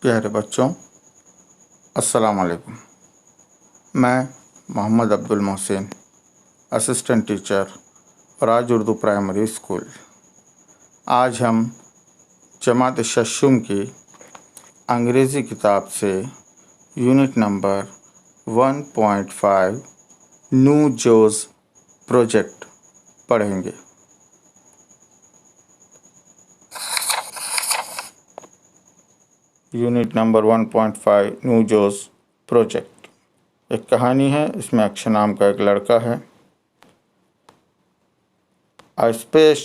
प्यारे बच्चों, अस्सलाम वालेकुम। मैं मोहम्मद अब्दुल मोहसिन, असिस्टेंट टीचर, राज उर्दू प्राइमरी स्कूल। आज हम जमात शशुम की अंग्रेज़ी किताब से यूनिट नंबर 1.5 न्यू जोज़ प्रोजेक्ट पढ़ेंगे। यूनिट नंबर 1.5 न्यू जोज़ प्रोजेक्ट एक कहानी है। इसमें अक्षय नाम का एक लड़का है। A space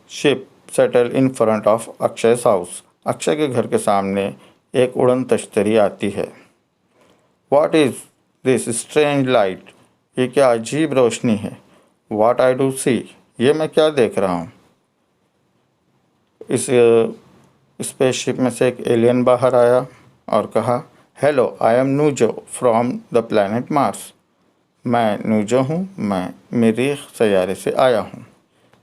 ship settle in front of Akshay's house. Akshay के घर के सामने एक उड़न तश्तरी आती है। What is this strange light? ये क्या अजीब रोशनी है। What I do see? ये मैं क्या देख रहा हूँ। इस स्पेसशिप में से एक एलियन बाहर आया और कहा, hello, I am Nujo from the planet Mars. मैं नूजो हूँ, मैं मरीख सैयारे से आया हूँ।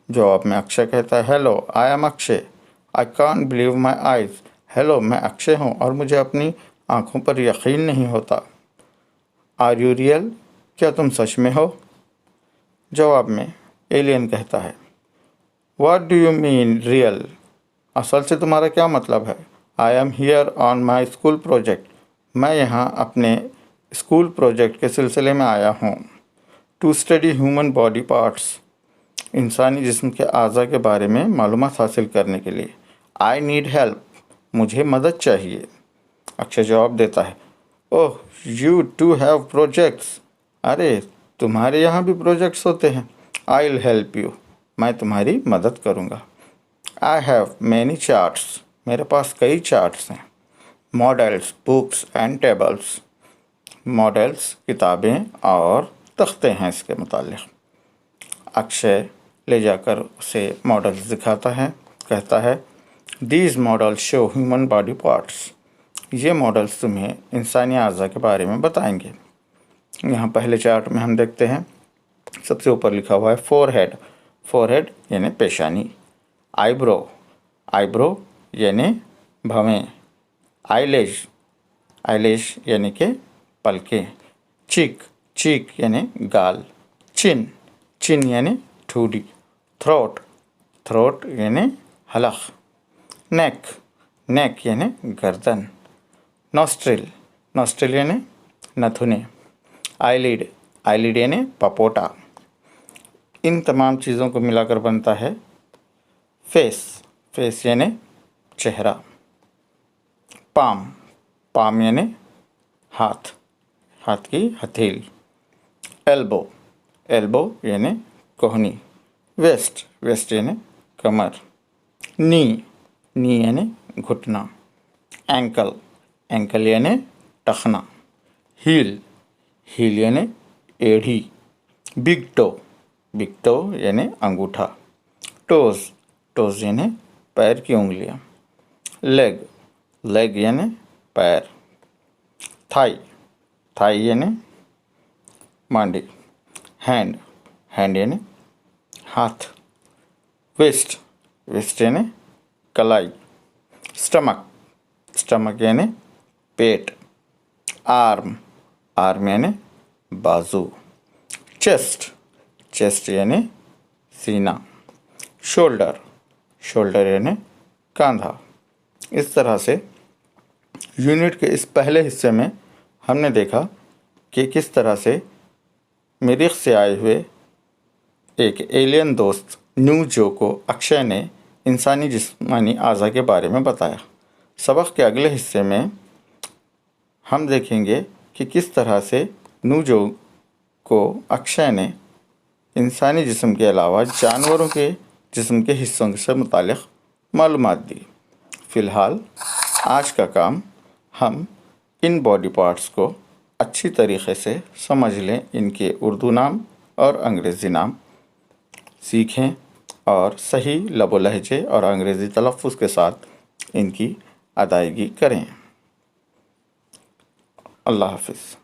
जवाब में अक्षय कहता है, hello, I M Akshay, I can't believe my eyes. Hello, मैं अक्षय हूँ और मुझे अपनी आँखों पर यकीन नहीं होता। Are you real? क्या तुम सच में हो? जवाब में एलियन कहता है, what do you mean real? असल से तुम्हारा क्या मतलब है? I am here on my school project. मैं यहाँ अपने स्कूल प्रोजेक्ट के सिलसिले में आया हूँ। To study human body parts. इंसानी जिस्म के अज़ा के बारे में मालूमात हासिल करने के लिए। I need help. मुझे मदद चाहिए। अक्षय जवाब देता है, ओह, यू टू हैव प्रोजेक्ट्स। अरे, तुम्हारे यहाँ भी प्रोजेक्ट्स होते हैं। I will help you. मैं तुम्हारी मदद करूँगा। I have many charts. मेरे पास कई चार्ट्स हैं। Models, books and tables. Models, किताबें और तख्ते हैं इसके मुतालिक। अक्षय ले जाकर उसे मॉडल्स दिखाता है, कहता है, these models show human body parts. ये मॉडल्स तुम्हें इंसानी अज़ा के बारे में बताएंगे। यहाँ पहले चार्ट में हम देखते हैं, सबसे ऊपर लिखा हुआ है फोरहेड। फोरहेड यानी पेशानी। आईब्रो, आईब्रो यानी भवें। आईलैश, आईलैश यानी के पलकें। चीक, चीक यानी गाल। चिन, चिन यानी ठूडी। थ्रोट, थ्रोट यानी हलक। नेक, नेक यानी गर्दन। नॉस्ट्रिल, नॉस्ट्रिल यानी नथुने। आईलिड, आईलिड यानी पपोटा। इन तमाम चीज़ों को मिलाकर बनता है फेस, फेस यानी चेहरा। पाम, पाम यानी हाथ, हाथ की हथेली। एल्बो, एल्बो यानी कोहनी। वेस्ट, वेस्ट यानी कमर। नी, नी यानी घुटना। एंकल, एंकल यानी टखना। हील, हील यानी एड़ी। बिग टो, बिग टो यानी अंगूठा। टोज़, टोज़ यानी पैर की उंगलियां। लेग, लेग यानी पैर। थाई, थाई यानी मांडी। हैंड, हैंड यानी हाथ। वेस्ट, वेस्ट यानी कलाई। स्टमक, स्टमक यानी पेट। आर्म, आर्म यानी बाजू। चेस्ट, चेस्ट यानी सीना। शोल्डर, शोल्डर यानी कंधा। इस तरह से यूनिट के इस पहले हिस्से में हमने देखा कि किस तरह से मरीख से आए हुए एक एलियन दोस्त न्यू जो को अक्षय ने इंसानी जिस्मानी अज़ा के बारे में बताया। सबक के अगले हिस्से में हम देखेंगे कि किस तरह से न्यू जो को अक्षय ने इंसानी जिस्म के अलावा जानवरों के जिस्म के हिस्सों से मुतालिक मालूमात दी। फ़िलहाल आज का काम हम इन बॉडी पार्ट्स को अच्छी तरीक़े से समझ लें, इनके उर्दू नाम और अंग्रेज़ी नाम सीखें और सही लबो लहजे और अंग्रेज़ी तलफ़्फ़ुज़ के साथ इनकी अदायगी करें। अल्लाह हाफ़िज़।